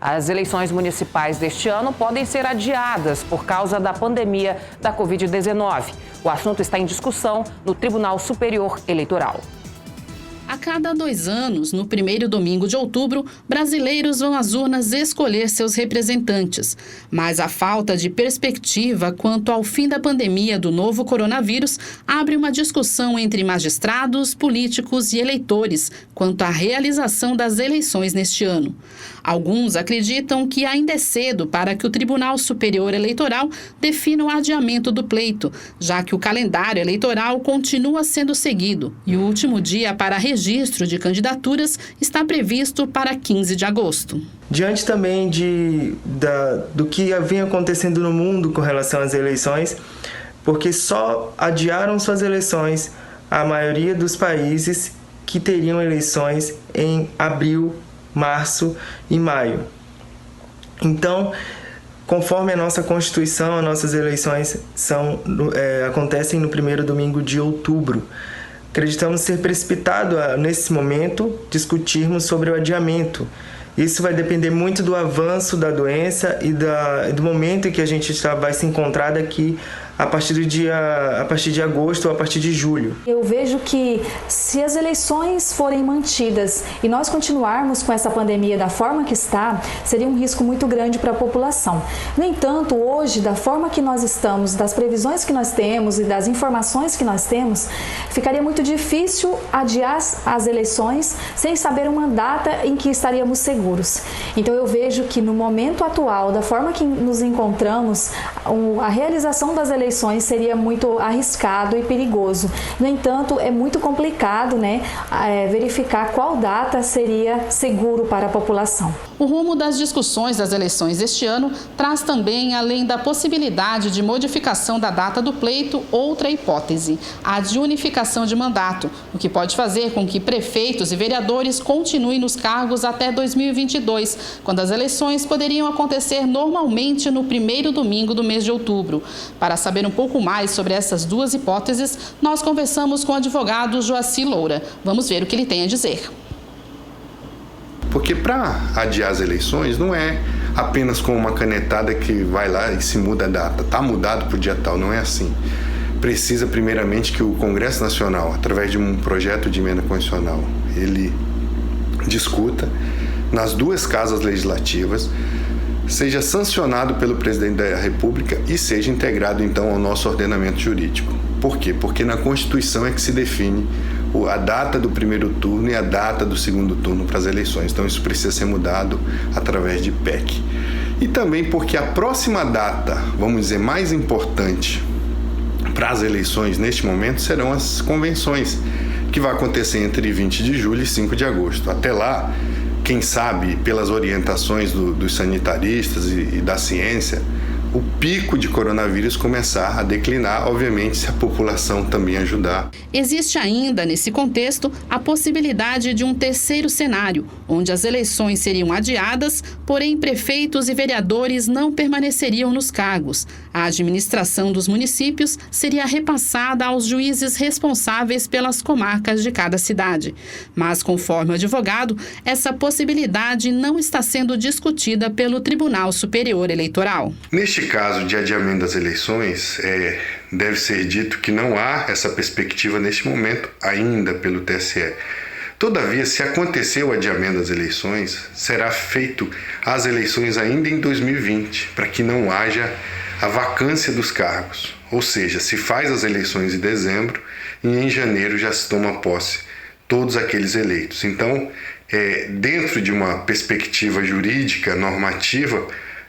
As eleições municipais deste ano podem ser adiadas por causa da pandemia da Covid-19. O assunto está em discussão no Tribunal Superior Eleitoral. A cada 2 anos, no primeiro domingo de outubro, brasileiros vão às urnas escolher seus representantes. Mas a falta de perspectiva quanto ao fim da pandemia do novo coronavírus abre uma discussão entre magistrados, políticos e eleitores quanto à realização das eleições neste ano. Alguns acreditam que ainda é cedo para que o Tribunal Superior Eleitoral defina o adiamento do pleito, já que o calendário eleitoral continua sendo seguido e o último dia para registro de candidaturas está previsto para 15 de agosto. Diante também do que vinha acontecendo no mundo com relação às eleições, porque só adiaram suas eleições a maioria dos países que teriam eleições em abril, março e maio. Então, conforme a nossa Constituição, as nossas eleições acontecem no primeiro domingo de outubro. Acreditamos ser precipitado nesse momento discutirmos sobre o adiamento. Isso vai depender muito do avanço da doença e do momento em que a gente vai se encontrar daqui a partir de agosto ou a partir de julho. Eu vejo que se as eleições forem mantidas e nós continuarmos com essa pandemia da forma que está, seria um risco muito grande para a população. No entanto, hoje, da forma que nós estamos, das previsões que nós temos e das informações que nós temos, ficaria muito difícil adiar as eleições sem saber uma data em que estaríamos seguros. Então eu vejo que no momento atual, da forma que nos encontramos, a realização das eleições seria muito arriscado e perigoso. No entanto, é muito complicado, verificar qual data seria seguro para a população. O rumo das discussões das eleições este ano traz também, além da possibilidade de modificação da data do pleito, outra hipótese, a de unificação de mandato, o que pode fazer com que prefeitos e vereadores continuem nos cargos até 2022, quando as eleições poderiam acontecer normalmente no primeiro domingo do mês de outubro. Para saber um pouco mais sobre essas duas hipóteses, nós conversamos com o advogado Joaci Loura. Vamos ver o que ele tem a dizer. Porque para adiar as eleições não é apenas com uma canetada que vai lá e se muda a data. Está mudado para o dia tal, não é assim. Precisa primeiramente que o Congresso Nacional, através de um projeto de emenda constitucional, ele discuta nas duas casas legislativas, seja sancionado pelo presidente da República e seja integrado então ao nosso ordenamento jurídico. Por quê? Porque na Constituição é que se define a data do primeiro turno e a data do segundo turno para as eleições. Então isso precisa ser mudado através de PEC. E também porque a próxima data, vamos dizer, mais importante para as eleições neste momento serão as convenções, que vai acontecer entre 20 de julho e 5 de agosto. Até lá, quem sabe, pelas orientações dos sanitaristas e da ciência, o pico de coronavírus começar a declinar, obviamente, se a população também ajudar. Existe ainda, nesse contexto, a possibilidade de um terceiro cenário, onde as eleições seriam adiadas, porém prefeitos e vereadores não permaneceriam nos cargos. A administração dos municípios seria repassada aos juízes responsáveis pelas comarcas de cada cidade. Mas, conforme o advogado, essa possibilidade não está sendo discutida pelo Tribunal Superior Eleitoral. Neste caso de adiamento das eleições, deve ser dito que não há essa perspectiva neste momento ainda pelo TSE. Todavia, se acontecer o adiamento das eleições, será feito as eleições ainda em 2020, para que não haja a vacância dos cargos. Ou seja, se faz as eleições em dezembro e em janeiro já se toma posse todos aqueles eleitos. Então, dentro de uma perspectiva jurídica, normativa,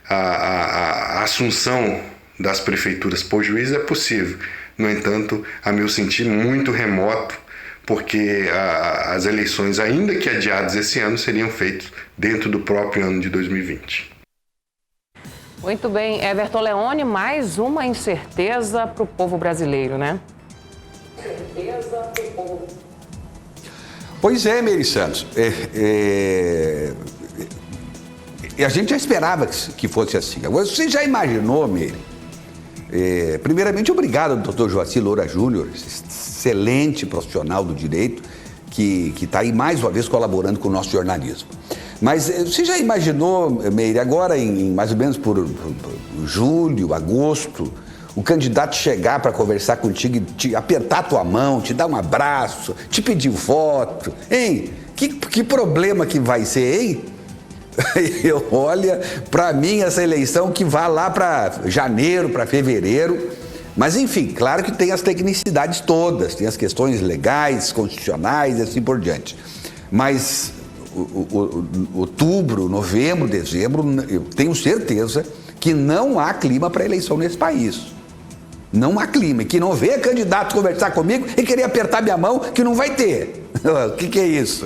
a assunção das prefeituras por juiz é possível. No entanto, a meu sentir, muito remoto, porque as eleições, ainda que adiadas esse ano, seriam feitas dentro do próprio ano de 2020. Muito bem, Everton Leone, mais uma incerteza para o povo brasileiro, né? Certeza para o povo. Pois é, Meire Santos. A gente já esperava que fosse assim. Agora, você já imaginou, Meire? Primeiramente, obrigado, doutor Joaci Loura Júnior, excelente profissional do direito, que está aí mais uma vez colaborando com o nosso jornalismo. Mas você já imaginou, Meire, agora em mais ou menos por julho, agosto, o candidato chegar para conversar contigo, te apertar a tua mão, te dar um abraço, te pedir voto, hein? Que problema que vai ser, hein? Olha, para mim essa eleição que vai lá para janeiro, para fevereiro, mas enfim, claro que tem as tecnicidades todas, tem as questões legais, constitucionais e assim por diante. Mas outubro, novembro, dezembro, eu tenho certeza que não há clima para eleição nesse país. Não há clima, e que não venha candidato conversar comigo e querer apertar minha mão, que não vai ter. O que é isso?